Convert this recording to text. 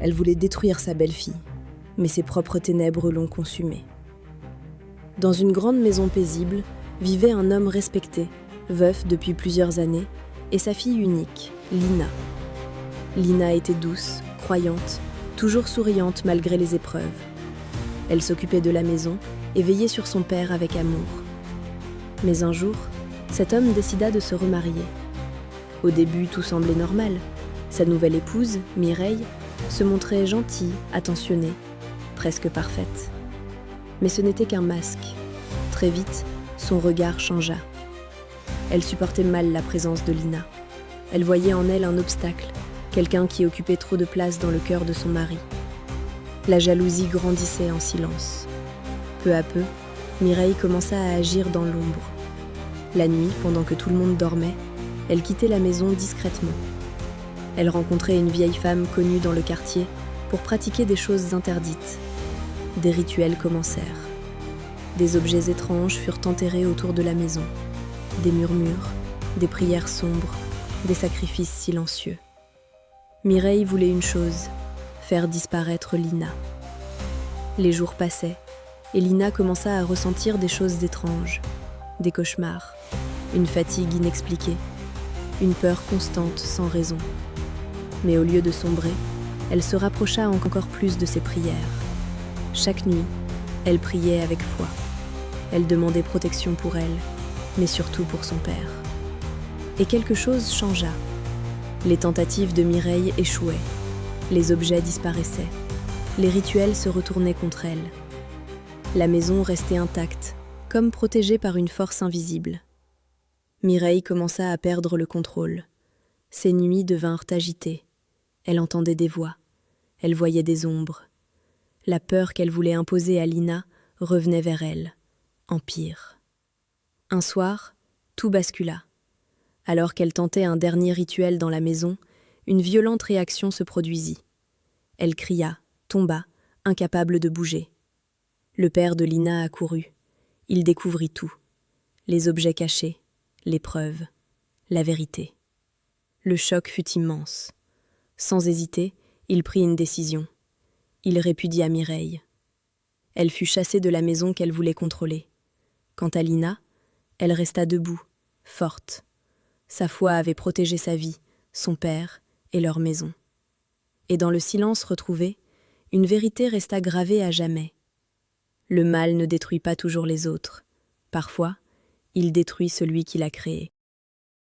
Elle voulait détruire sa belle-fille, mais ses propres ténèbres l'ont consumée. Dans une grande maison paisible, vivait un homme respecté, veuf depuis plusieurs années, et sa fille unique, Lina. Lina était douce, croyante, toujours souriante malgré les épreuves. Elle s'occupait de la maison et veillait sur son père avec amour. Mais un jour, cet homme décida de se remarier. Au début, tout semblait normal. Sa nouvelle épouse, Mireille, se montrait gentille, attentionnée, presque parfaite. Mais ce n'était qu'un masque. Très vite, son regard changea. Elle supportait mal la présence de Lina. Elle voyait en elle un obstacle, quelqu'un qui occupait trop de place dans le cœur de son mari. La jalousie grandissait en silence. Peu à peu, Mireille commença à agir dans l'ombre. La nuit, pendant que tout le monde dormait, elle quittait la maison discrètement. Elle rencontrait une vieille femme connue dans le quartier pour pratiquer des choses interdites. Des rituels commencèrent. Des objets étranges furent enterrés autour de la maison. Des murmures, des prières sombres, des sacrifices silencieux. Mireille voulait une chose, faire disparaître Lina. Les jours passaient, et Lina commença à ressentir des choses étranges, des cauchemars, une fatigue inexpliquée, une peur constante sans raison. Mais au lieu de sombrer, elle se rapprocha encore plus de ses prières. Chaque nuit, elle priait avec foi. Elle demandait protection pour elle, mais surtout pour son père. Et quelque chose changea. Les tentatives de Mireille échouaient. Les objets disparaissaient. Les rituels se retournaient contre elle. La maison restait intacte, comme protégée par une force invisible. Mireille commença à perdre le contrôle. Ses nuits devinrent agitées. Elle entendait des voix. Elle voyait des ombres. La peur qu'elle voulait imposer à Lina revenait vers elle, en pire. Un soir, tout bascula. Alors qu'elle tentait un dernier rituel dans la maison, une violente réaction se produisit. Elle cria, tomba, incapable de bouger. Le père de Lina accourut. Il découvrit tout. Les objets cachés, les preuves, la vérité. Le choc fut immense. Sans hésiter, il prit une décision. Il répudia Mireille. Elle fut chassée de la maison qu'elle voulait contrôler. Quant à Lina, elle resta debout, forte. Sa foi avait protégé sa vie, son père et leur maison. Et dans le silence retrouvé, une vérité resta gravée à jamais. Le mal ne détruit pas toujours les autres. Parfois, il détruit celui qui l'a créé.